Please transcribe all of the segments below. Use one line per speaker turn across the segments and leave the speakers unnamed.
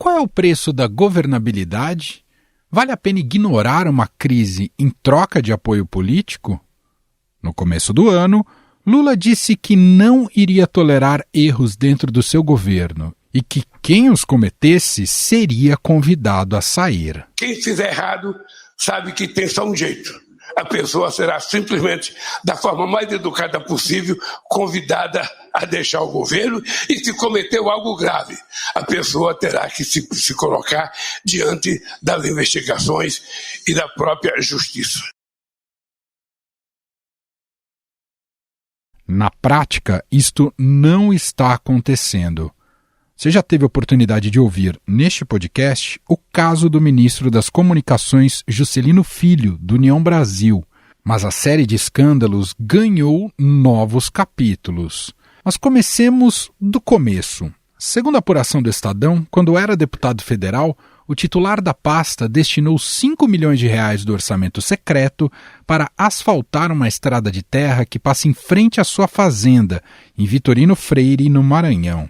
qual é o preço da governabilidade? Vale a pena ignorar uma crise em troca de apoio político? No começo do ano, Lula disse que não iria tolerar erros dentro do seu governo e que quem os cometesse seria convidado a sair.
Quem fizer errado sabe que tem só um jeito. A pessoa será simplesmente, da forma mais educada possível, convidada a deixar o governo, e se cometeu algo grave, a pessoa terá que se colocar diante das investigações e da própria justiça.
Na prática, isto não está acontecendo. Você já teve a oportunidade de ouvir, neste podcast, o caso do ministro das Comunicações Juscelino Filho, do União Brasil. Mas a série de escândalos ganhou novos capítulos. Mas comecemos do começo. Segundo a apuração do Estadão, quando era deputado federal, o titular da pasta destinou 5 milhões de reais do orçamento secreto para asfaltar uma estrada de terra que passa em frente à sua fazenda, em Vitorino Freire, no Maranhão.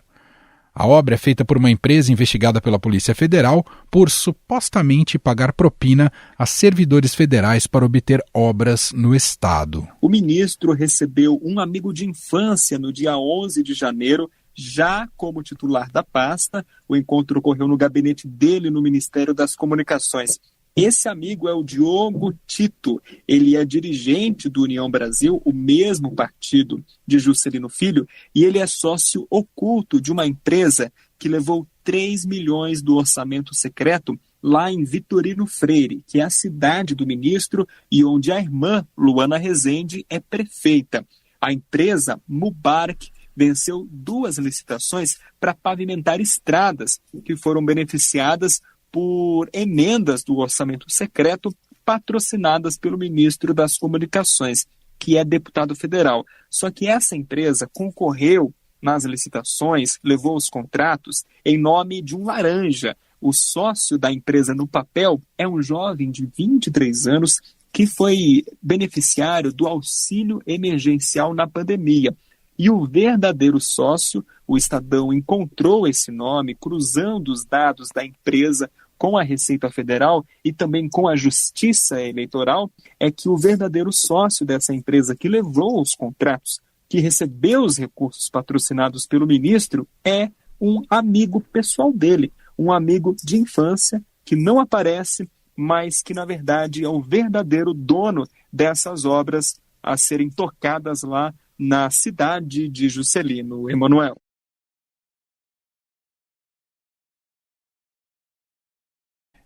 A obra é feita por uma empresa investigada pela Polícia Federal por supostamente pagar propina a servidores federais para obter obras no estado.
O ministro recebeu um amigo de infância no dia 11 de janeiro, já como titular da pasta. O encontro ocorreu no gabinete dele no Ministério das Comunicações. Esse amigo é o Diogo Tito. Ele é dirigente do União Brasil, o mesmo partido de Juscelino Filho, e ele é sócio oculto de uma empresa que levou 3 milhões do orçamento secreto lá em Vitorino Freire, que é a cidade do ministro e onde a irmã, Luana Rezende, é prefeita. A empresa Mubarak venceu 2 licitações para pavimentar estradas que foram beneficiadas por emendas do orçamento secreto patrocinadas pelo ministro das Comunicações, que é deputado federal. Só que essa empresa concorreu nas licitações, levou os contratos em nome de um laranja. O sócio da empresa no papel é um jovem de 23 anos que foi beneficiário do auxílio emergencial na pandemia. E o verdadeiro sócio, o Estadão encontrou esse nome cruzando os dados da empresa com a Receita Federal e também com a Justiça Eleitoral, é que o verdadeiro sócio dessa empresa que levou os contratos, que recebeu os recursos patrocinados pelo ministro, é um amigo pessoal dele, um amigo de infância que não aparece, mas que na verdade é o verdadeiro dono dessas obras a serem tocadas lá na cidade de Juscelino, Emanuel.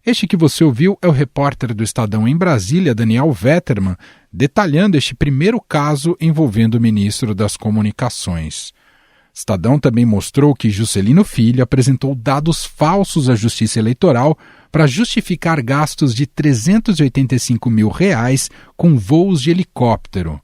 Este que você ouviu é o repórter do Estadão em Brasília, Daniel Vetterman, detalhando este primeiro caso envolvendo o ministro das Comunicações. Estadão também mostrou que Juscelino Filho apresentou dados falsos à Justiça Eleitoral para justificar gastos de R$ 385 mil com voos de helicóptero.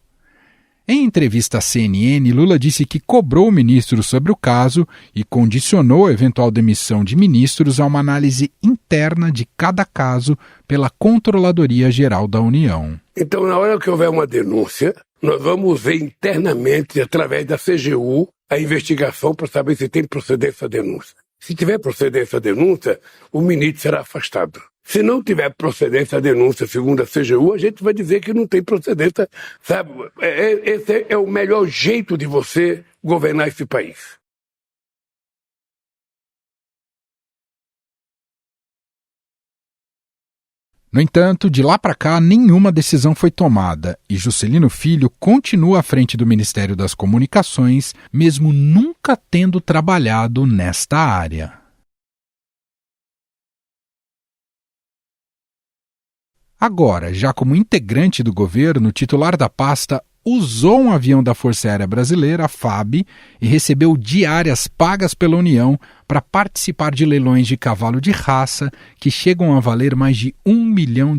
Em entrevista à CNN, Lula disse que cobrou o ministro sobre o caso e condicionou a eventual demissão de ministros a uma análise interna de cada caso pela Controladoria Geral da União.
Então, na hora que houver uma denúncia, nós vamos ver internamente, através da CGU, a investigação para saber se tem procedência a denúncia. Se tiver procedência a denúncia, o ministro será afastado. Se não tiver procedência a denúncia segundo a CGU, a gente vai dizer que não tem procedência, sabe? Esse é o melhor jeito de você governar esse país.
No entanto, de lá para cá, nenhuma decisão foi tomada e Juscelino Filho continua à frente do Ministério das Comunicações, mesmo nunca tendo trabalhado nesta área. Agora, já como integrante do governo, o titular da pasta usou um avião da Força Aérea Brasileira, a FAB, e recebeu diárias pagas pela União para participar de leilões de cavalo de raça que chegam a valer mais de R$ 1 milhão.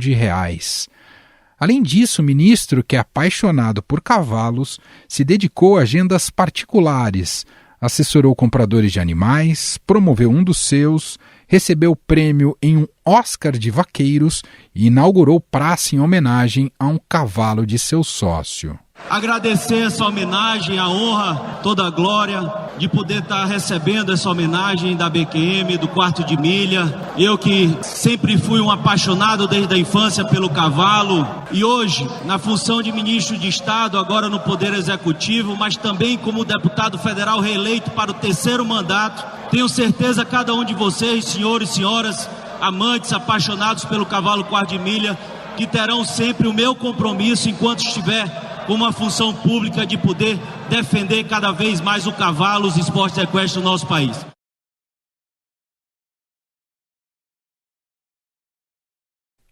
Além disso, o ministro, que é apaixonado por cavalos, se dedicou a agendas particulares, assessorou compradores de animais, promoveu um dos seus, recebeu prêmio em um Oscar de vaqueiros e inaugurou praça em homenagem a um cavalo de seu sócio.
Agradecer essa homenagem, a honra, toda a glória de poder estar recebendo essa homenagem da BQM, do Quarto de Milha. Eu que sempre fui um apaixonado desde a infância pelo cavalo e hoje, na função de ministro de Estado, agora no Poder Executivo, mas também como deputado federal reeleito para o 3º mandato, tenho certeza que cada um de vocês, senhores e senhoras, amantes, apaixonados pelo cavalo Quarto de Milha, que terão sempre o meu compromisso enquanto estiver com uma função pública de poder defender cada vez mais o cavalo, os esportes equestres do nosso país.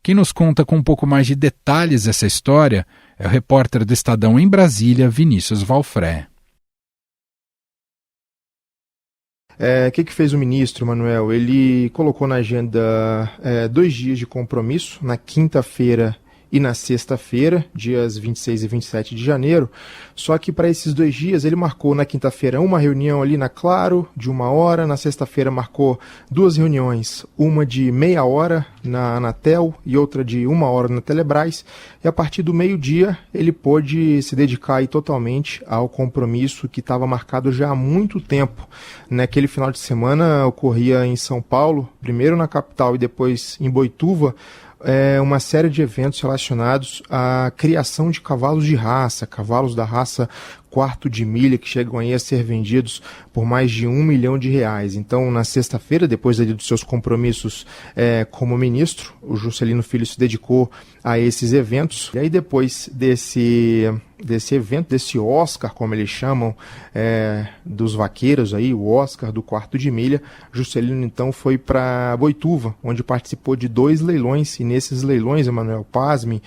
Quem nos conta com um pouco mais de detalhes essa história é o repórter do Estadão em Brasília, Vinícius Valfré.
O que fez o ministro, Manuel? Ele colocou na agenda 2 dias de compromisso, na quinta-feira e na sexta-feira, dias 26 e 27 de janeiro, só que para esses 2 dias ele marcou na quinta-feira uma reunião ali na Claro, de 1 hora, na sexta-feira marcou 2 reuniões, uma de meia hora na Anatel e outra de 1 hora na Telebrás, e a partir do meio-dia ele pôde se dedicar aí totalmente ao compromisso que estava marcado já há muito tempo. Naquele final de semana ocorria em São Paulo, primeiro na capital e depois em Boituva, uma série de eventos relacionados à criação de cavalos de raça, cavalos da raça Quarto de Milha, que chegam aí a ser vendidos por mais de R$1 milhão. Então, na sexta-feira, depois ali dos seus compromissos como ministro, o Juscelino Filho se dedicou a esses eventos. E aí, depois desse evento, desse Oscar, como eles chamam, dos vaqueiros, aí, o Oscar do Quarto de Milha, Juscelino então foi para Boituva, onde participou de 2 leilões, e nesses leilões, Emanuel, pasme,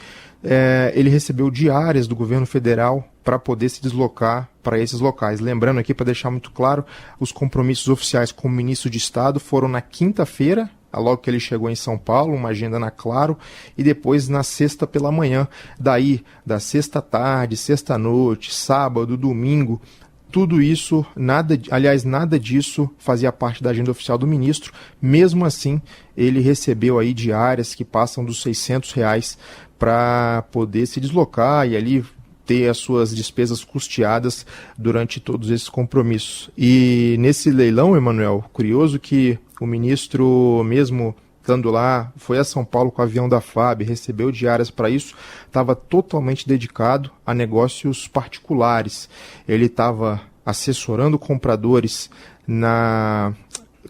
ele recebeu diárias do governo federal para poder se deslocar para esses locais. Lembrando aqui, para deixar muito claro, os compromissos oficiais como ministro de Estado foram na quinta-feira, logo que ele chegou em São Paulo, uma agenda na Claro, e depois na sexta pela manhã. Daí, da sexta tarde, sexta noite, sábado, domingo, tudo isso, nada disso fazia parte da agenda oficial do ministro. Mesmo assim, ele recebeu aí diárias que passam dos R$600 para poder se deslocar e ali ter as suas despesas custeadas durante todos esses compromissos. E nesse leilão, Emanuel, curioso que o ministro, mesmo estando lá, foi a São Paulo com o avião da FAB, recebeu diárias para isso, estava totalmente dedicado a negócios particulares. Ele estava assessorando compradores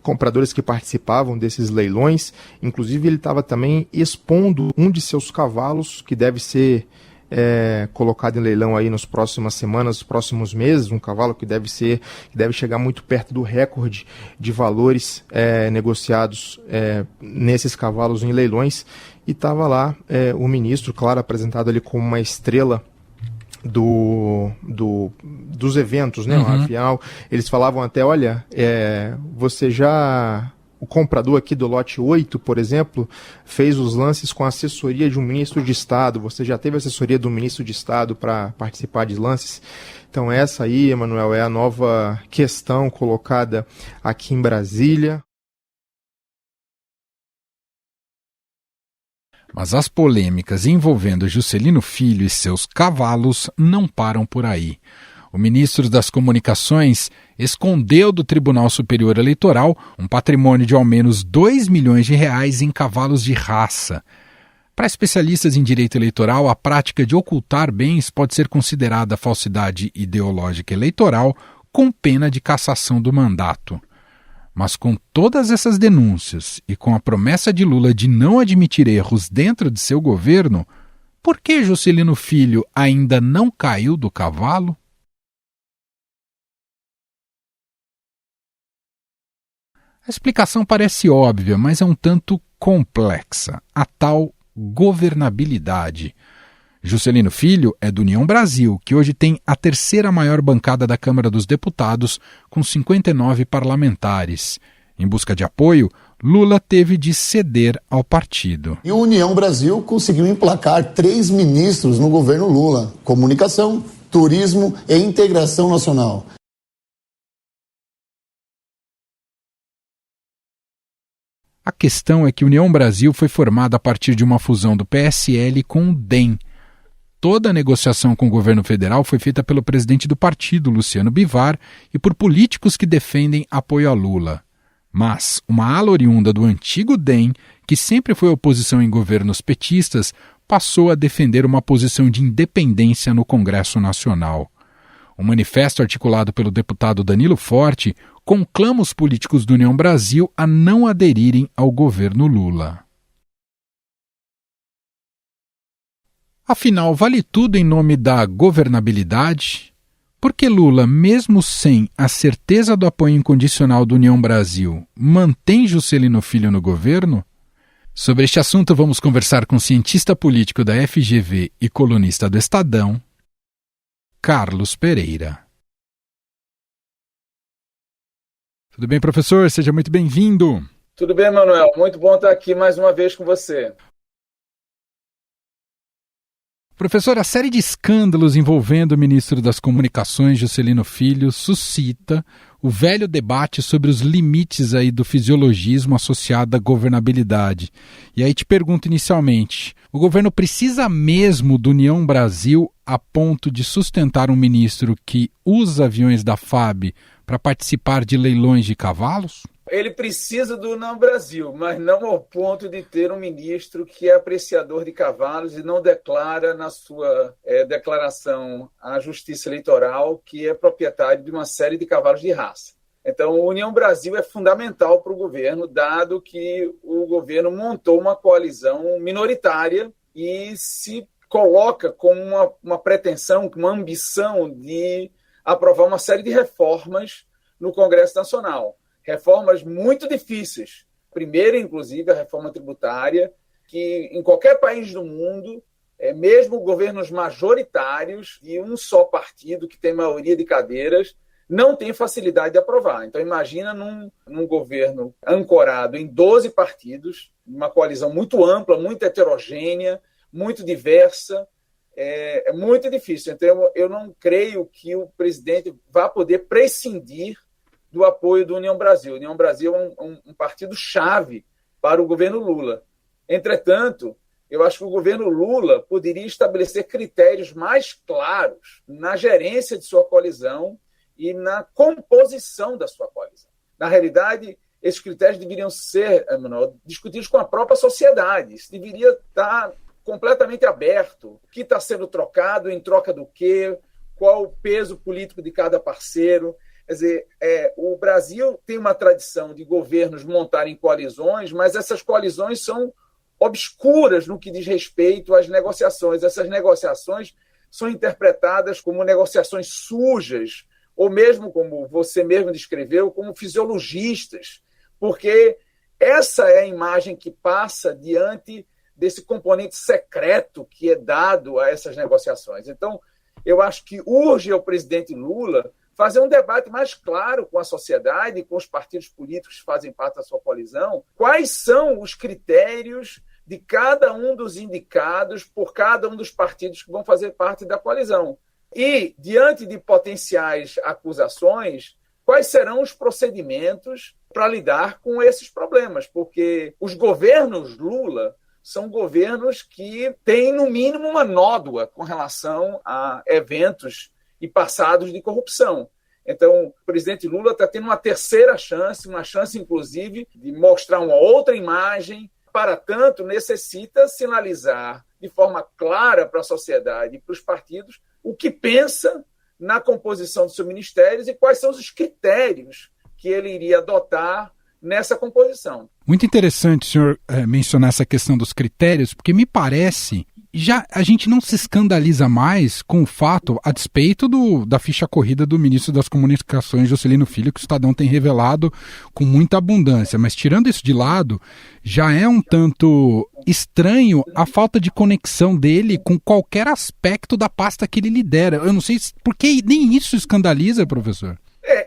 compradores que participavam desses leilões, inclusive ele estava também expondo um de seus cavalos, que deve ser colocado em leilão aí nas próximas semanas, nos próximos meses, um cavalo que deve chegar muito perto do recorde de valores negociados nesses cavalos em leilões, e estava lá o ministro, claro, apresentado ali como uma estrela dos eventos, né?
Uhum.
Afinal, eles falavam até, olha, o comprador aqui do lote 8, por exemplo, fez os lances com a assessoria de um ministro de Estado. Você já teve assessoria do ministro de Estado para participar de lances? Então essa aí, Emanuel, é a nova questão colocada aqui em Brasília.
Mas as polêmicas envolvendo Juscelino Filho e seus cavalos não param por aí. O ministro das Comunicações escondeu do Tribunal Superior Eleitoral um patrimônio de ao menos R$2 milhões em cavalos de raça. Para especialistas em direito eleitoral, a prática de ocultar bens pode ser considerada falsidade ideológica eleitoral, com pena de cassação do mandato. Mas com todas essas denúncias e com a promessa de Lula de não admitir erros dentro de seu governo, por que Juscelino Filho ainda não caiu do cavalo? A explicação parece óbvia, mas é um tanto complexa. A tal governabilidade. Juscelino Filho é do União Brasil, que hoje tem a 3ª maior bancada da Câmara dos Deputados, com 59 parlamentares. Em busca de apoio, Lula teve de ceder ao partido.
E o União Brasil conseguiu emplacar 3 ministros no governo Lula: Comunicação, Turismo e Integração Nacional.
A questão é que a União Brasil foi formada a partir de uma fusão do PSL com o DEM. toda a negociação com o governo federal foi feita pelo presidente do partido, Luciano Bivar, e por políticos que defendem apoio a Lula. Mas uma ala oriunda do antigo DEM, que sempre foi oposição em governos petistas, passou a defender uma posição de independência no Congresso Nacional. Um manifesto articulado pelo deputado Danilo Forte conclama os políticos do União Brasil a não aderirem ao governo Lula. Afinal, vale tudo em nome da governabilidade? Por que Lula, mesmo sem a certeza do apoio incondicional do União Brasil, mantém Juscelino Filho no governo? Sobre este assunto, vamos conversar com o cientista político da FGV e colunista do Estadão, Carlos Pereira. Tudo bem, professor? Seja muito bem-vindo.
Tudo bem, Manuel. Muito bom estar aqui mais uma vez com você.
Professor, a série de escândalos envolvendo o ministro das Comunicações, Juscelino Filho, suscita o velho debate sobre os limites aí do fisiologismo associado à governabilidade. E aí te pergunto inicialmente, o governo precisa mesmo do União Brasil a ponto de sustentar um ministro que usa aviões da FAB para participar de leilões de cavalos?
Ele precisa do União Brasil, mas não ao ponto de ter um ministro que é apreciador de cavalos e não declara na sua declaração à Justiça Eleitoral que é proprietário de uma série de cavalos de raça. Então, a União Brasil é fundamental para o governo, dado que o governo montou uma coalizão minoritária e se coloca como uma pretensão, uma ambição de aprovar uma série de reformas no Congresso Nacional. Reformas muito difíceis. Primeiro, inclusive, a reforma tributária, que em qualquer país do mundo, mesmo governos majoritários de um só partido, que tem maioria de cadeiras, não tem facilidade de aprovar. Então, imagina num governo ancorado em 12 partidos, uma coalizão muito ampla, muito heterogênea, muito diversa, é muito difícil. Então, eu não creio que o presidente vá poder prescindir do apoio do União Brasil. A União Brasil é um partido-chave para o governo Lula. Entretanto, eu acho que o governo Lula poderia estabelecer critérios mais claros na gerência de sua coalizão e na composição da sua coalizão. Na realidade, esses critérios deveriam ser, discutidos com a própria sociedade. Isso deveria estar completamente aberto. O que está sendo trocado, em troca do quê, qual o peso político de cada parceiro. Quer dizer, o Brasil tem uma tradição de governos montarem coalizões, mas essas coalizões são obscuras no que diz respeito às negociações. Essas negociações são interpretadas como negociações sujas, ou mesmo, como você mesmo descreveu, como fisiologistas, porque essa é a imagem que passa diante desse componente secreto que é dado a essas negociações. Então, eu acho que urge ao presidente Lula fazer um debate mais claro com a sociedade, com os partidos políticos que fazem parte da sua coalizão, quais são os critérios de cada um dos indicados por cada um dos partidos que vão fazer parte da coalizão. E, diante de potenciais acusações, quais serão os procedimentos para lidar com esses problemas, porque os governos Lula são governos que têm, no mínimo, uma nódoa com relação a eventos e passados de corrupção. Então, o presidente Lula está tendo uma terceira chance, uma chance, inclusive, de mostrar uma outra imagem. Para tanto, necessita sinalizar de forma clara para a sociedade e para os partidos o que pensa na composição dos seus ministérios e quais são os critérios que ele iria adotar nessa composição.
Muito interessante o senhor mencionar essa questão dos critérios, porque me parece já a gente não se escandaliza mais com o fato, a despeito da ficha corrida do ministro das Comunicações, Juscelino Filho, que o Estadão tem revelado com muita abundância. Mas tirando isso de lado, já é um tanto estranho a falta de conexão dele com qualquer aspecto da pasta que ele lidera. Eu não sei por que nem isso escandaliza, professor.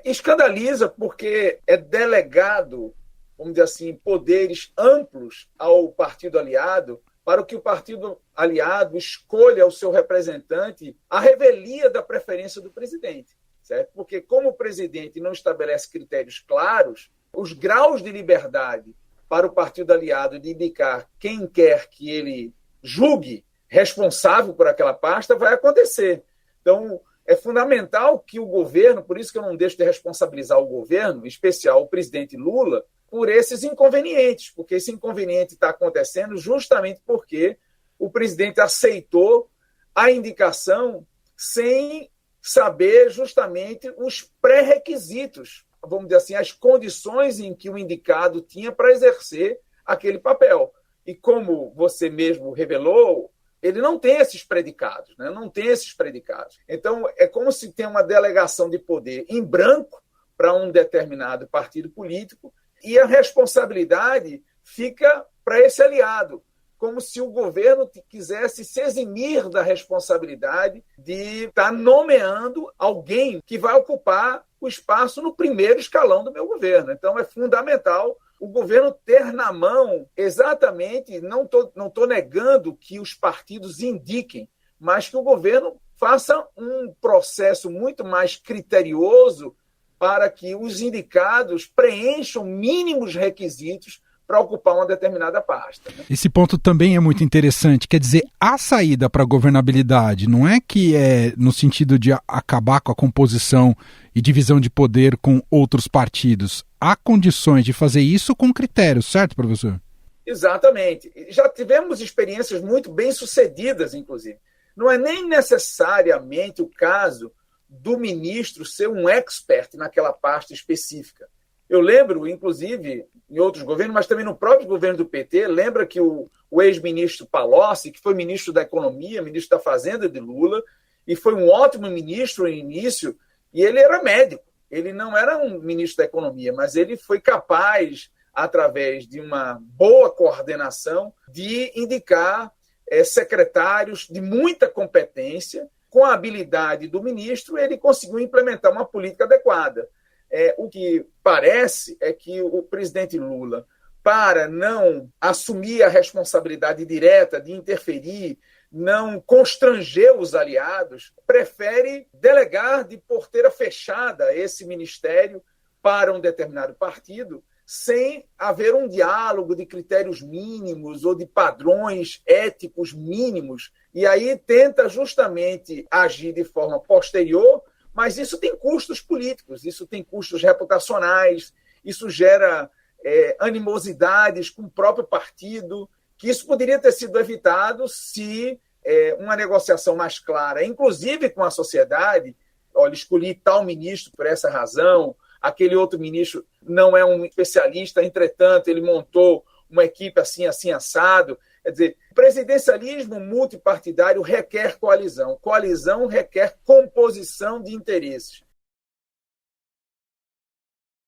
Escandaliza porque é delegado, vamos dizer assim, poderes amplos ao partido aliado, para que o partido aliado escolha o seu representante à revelia da preferência do presidente, certo? Porque como o presidente não estabelece critérios claros, os graus de liberdade para o partido aliado de indicar quem quer que ele julgue responsável por aquela pasta, vai acontecer. Então, é fundamental que o governo, por isso que eu não deixo de responsabilizar o governo, em especial o presidente Lula, por esses inconvenientes, porque esse inconveniente está acontecendo justamente porque o presidente aceitou a indicação sem saber justamente os pré-requisitos, vamos dizer assim, as condições em que o indicado tinha para exercer aquele papel. E como você mesmo revelou, ele não tem esses predicados, né? Não tem esses predicados. Então, é como se tem uma delegação de poder em branco para um determinado partido político e a responsabilidade fica para esse aliado, como se o governo quisesse se eximir da responsabilidade de estar nomeando alguém que vai ocupar o espaço no primeiro escalão do meu governo. Então, é fundamental o governo ter na mão exatamente, não estou negando que os partidos indiquem, mas que o governo faça um processo muito mais criterioso para que os indicados preencham mínimos requisitos para ocupar uma determinada pasta. Né?
Esse ponto também é muito interessante, quer dizer, a saída para a governabilidade não é que é no sentido de acabar com a composição e divisão de poder com outros partidos. Há condições de fazer isso com critérios, certo, professor?
Exatamente. Já tivemos experiências muito bem-sucedidas, inclusive. Não é nem necessariamente o caso do ministro ser um expert naquela pasta específica. Eu lembro, inclusive, em outros governos, mas também no próprio governo do PT, lembra que o ex-ministro Palocci, que foi ministro da Economia, ministro da Fazenda de Lula, e foi um ótimo ministro no início, e ele era médico. Ele não era um ministro da Economia, mas ele foi capaz, através de uma boa coordenação, de indicar secretários de muita competência. Com a habilidade do ministro, ele conseguiu implementar uma política adequada. O que parece é que o presidente Lula, para não assumir a responsabilidade direta de interferir, não constranger os aliados, prefere delegar de porteira fechada esse ministério para um determinado partido, sem haver um diálogo de critérios mínimos ou de padrões éticos mínimos, e aí tenta justamente agir de forma posterior. Mas isso tem custos políticos, isso tem custos reputacionais, isso gera animosidades com o próprio partido, que isso poderia ter sido evitado se uma negociação mais clara, inclusive com a sociedade, olha, escolhi tal ministro por essa razão, aquele outro ministro não é um especialista, entretanto, ele montou uma equipe assim, assim, assado. Quer dizer, presidencialismo multipartidário requer coalizão. Coalizão requer composição de interesses.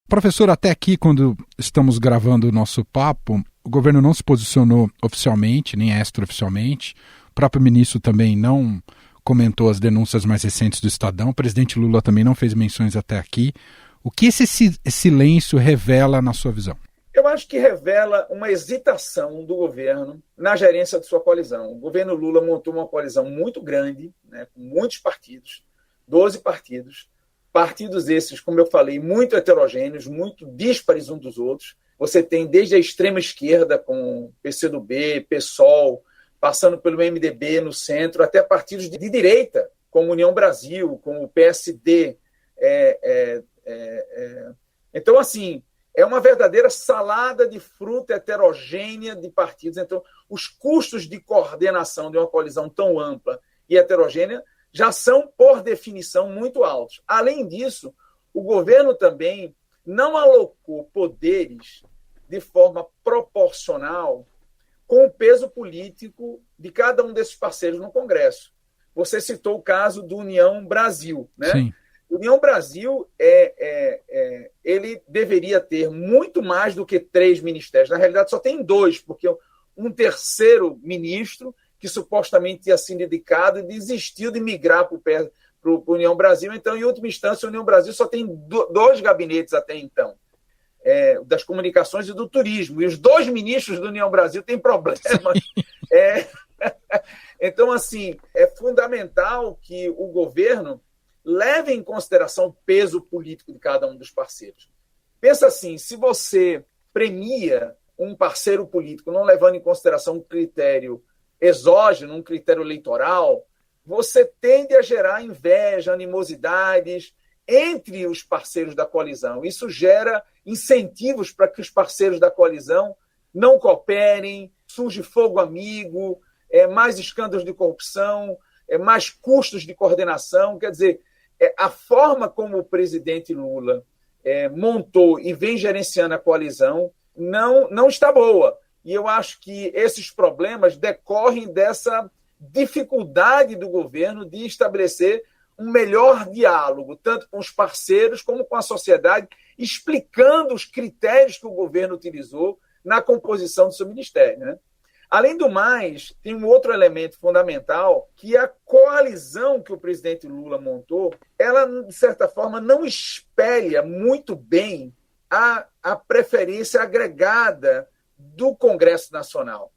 Professor, até aqui, quando estamos gravando o nosso papo, o governo não se posicionou oficialmente, nem extraoficialmente. O próprio ministro também não comentou as denúncias mais recentes do Estadão. O presidente Lula também não fez menções até aqui. O que esse silêncio revela na sua visão?
Eu acho que revela uma hesitação do governo na gerência de sua coalizão. O governo Lula montou uma coalizão muito grande, né, com muitos partidos, 12 partidos. Partidos esses, como eu falei, muito heterogêneos, muito díspares uns dos outros. Você tem desde a extrema esquerda, com PCdoB, PSOL, passando pelo MDB no centro, até partidos de direita, como União Brasil, como o PSD. Então, assim, é uma verdadeira salada de fruta heterogênea de partidos. Então, os custos de coordenação de uma coalizão tão ampla e heterogênea já são, por definição, muito altos. Além disso, o governo também não alocou poderes de forma proporcional com o peso político de cada um desses parceiros no Congresso. Você citou o caso do União Brasil, né?
Sim.
União Brasil, ele deveria ter muito mais do que 3 ministérios. Na realidade, só tem 2, porque um terceiro ministro, que supostamente tinha sido indicado, desistiu de migrar para o União Brasil. Então, em última instância, a União Brasil só tem 2 gabinetes até então, das comunicações e do turismo. E os 2 ministros da União Brasil têm problemas. Então, assim, é fundamental que o governo leve em consideração o peso político de cada um dos parceiros. Pensa assim, se você premia um parceiro político não levando em consideração um critério exógeno, um critério eleitoral, você tende a gerar inveja, animosidades entre os parceiros da coalizão. Isso gera incentivos para que os parceiros da coalizão não cooperem, surge fogo amigo, mais escândalos de corrupção, mais custos de coordenação. Quer dizer, a forma como o presidente Lula montou e vem gerenciando a coalizão não está boa. E eu acho que esses problemas decorrem dessa dificuldade do governo de estabelecer um melhor diálogo, tanto com os parceiros como com a sociedade, explicando os critérios que o governo utilizou na composição do seu ministério, né? Além do mais, tem um outro elemento fundamental, que a coalizão que o presidente Lula montou, ela, de certa forma, não espelha muito bem a preferência agregada do Congresso Nacional.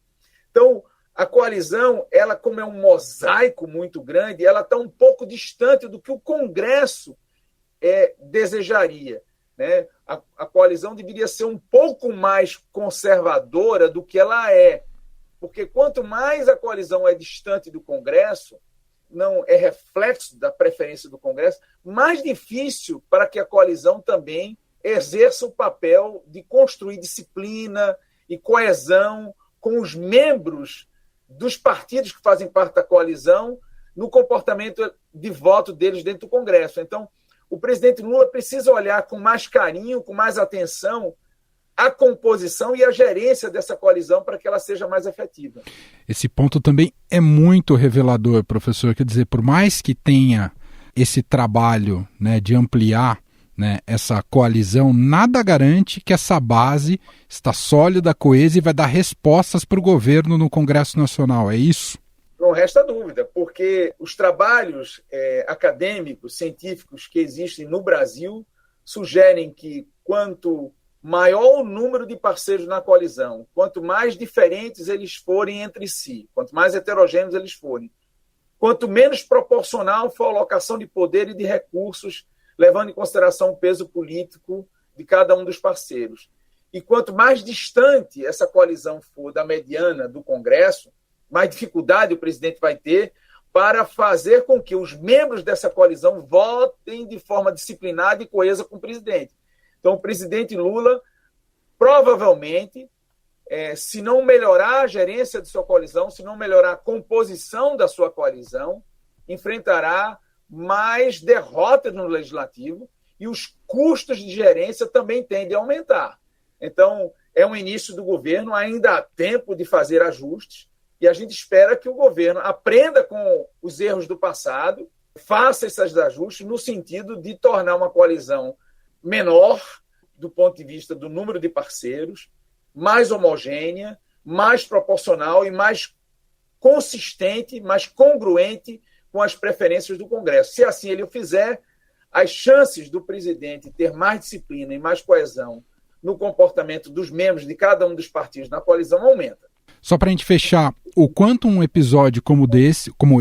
Então, a coalizão, ela, como é um mosaico muito grande, ela está um pouco distante do que o Congresso desejaria, né? A coalizão deveria ser um pouco mais conservadora do que ela é, porque quanto mais a coalizão é distante do Congresso, não é reflexo da preferência do Congresso, mais difícil para que a coalizão também exerça o papel de construir disciplina e coesão com os membros dos partidos que fazem parte da coalizão no comportamento de voto deles dentro do Congresso. Então, o presidente Lula precisa olhar com mais carinho, com mais atenção, a composição e a gerência dessa coalizão para que ela seja mais efetiva.
Esse ponto também é muito revelador, professor. Quer dizer, por mais que tenha esse trabalho, né, de ampliar, né, essa coalizão, nada garante que essa base está sólida, coesa e vai dar respostas para o governo no Congresso Nacional. É isso?
Não resta dúvida, porque os trabalhos acadêmicos, científicos que existem no Brasil sugerem que quanto maior o número de parceiros na coalizão, quanto mais diferentes eles forem entre si, quanto mais heterogêneos eles forem, quanto menos proporcional for a alocação de poder e de recursos, levando em consideração o peso político de cada um dos parceiros. E quanto mais distante essa coalizão for da mediana do Congresso, mais dificuldade o presidente vai ter para fazer com que os membros dessa coalizão votem de forma disciplinada e coesa com o presidente. Então, o presidente Lula, provavelmente, se não melhorar a gerência de sua coalizão, se não melhorar a composição da sua coalizão, enfrentará mais derrotas no Legislativo e os custos de gerência também tendem a aumentar. Então, é um início do governo, ainda há tempo de fazer ajustes, e a gente espera que o governo aprenda com os erros do passado, faça esses ajustes no sentido de tornar uma coalizão menor do ponto de vista do número de parceiros, mais homogênea, mais proporcional e mais consistente, mais congruente com as preferências do Congresso. Se assim ele o fizer, as chances do presidente ter mais disciplina e mais coesão no comportamento dos membros de cada um dos partidos na coalizão aumenta.
Só para a gente fechar, o quanto um episódio como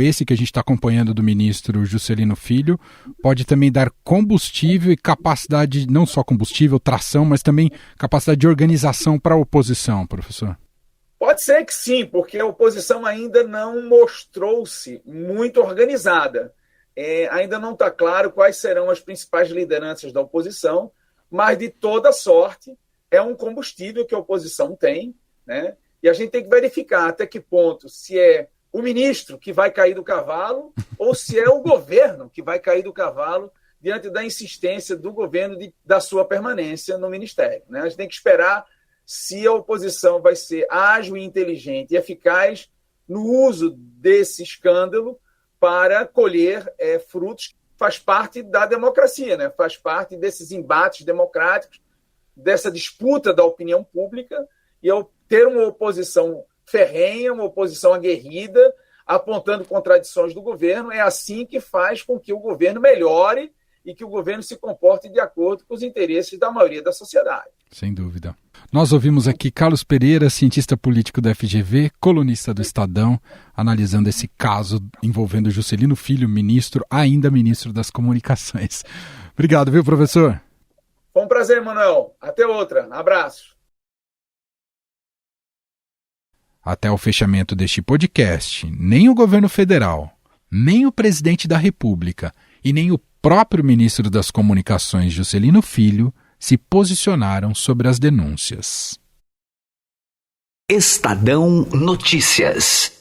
esse que a gente está acompanhando do ministro Juscelino Filho, pode também dar combustível e capacidade, não só combustível, tração, mas também capacidade de organização para a oposição, professor?
Pode ser que sim, porque a oposição ainda não mostrou-se muito organizada. Ainda não está claro quais serão as principais lideranças da oposição, mas de toda sorte é um combustível que a oposição tem, né? E a gente tem que verificar até que ponto se é o ministro que vai cair do cavalo ou se é o governo que vai cair do cavalo diante da insistência do governo da sua permanência no ministério, né? A gente tem que esperar se a oposição vai ser ágil e inteligente e eficaz no uso desse escândalo para colher frutos que faz parte da democracia, né? Faz parte desses embates democráticos, dessa disputa da opinião pública, e ao ter uma oposição ferrenha, uma oposição aguerrida, apontando contradições do governo, é assim que faz com que o governo melhore e que o governo se comporte de acordo com os interesses da maioria da sociedade.
Sem dúvida. Nós ouvimos aqui Carlos Pereira, cientista político da FGV, colunista do Estadão, analisando esse caso envolvendo Juscelino Filho, ainda ministro das Comunicações. Obrigado, viu, professor?
Foi um prazer, Manuel. Até outra. Abraço.
Até o fechamento deste podcast, nem o governo federal, nem o presidente da República e nem o próprio ministro das Comunicações, Juscelino Filho, se posicionaram sobre as denúncias.
Estadão Notícias.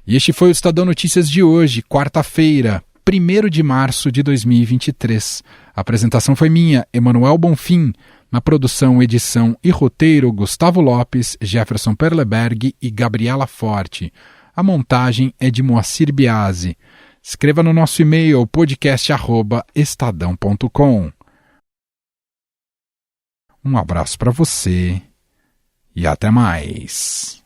E este foi o Estadão Notícias de hoje, quarta-feira, 1º de março de 2023. A apresentação foi minha, Emanuel Bonfim. Na produção, edição e roteiro, Gustavo Lopes, Jefferson Perleberg e Gabriela Forte. A montagem é de Moacir Biasi. Escreva no nosso e-mail podcast@estadão.com. Um abraço para você e até mais.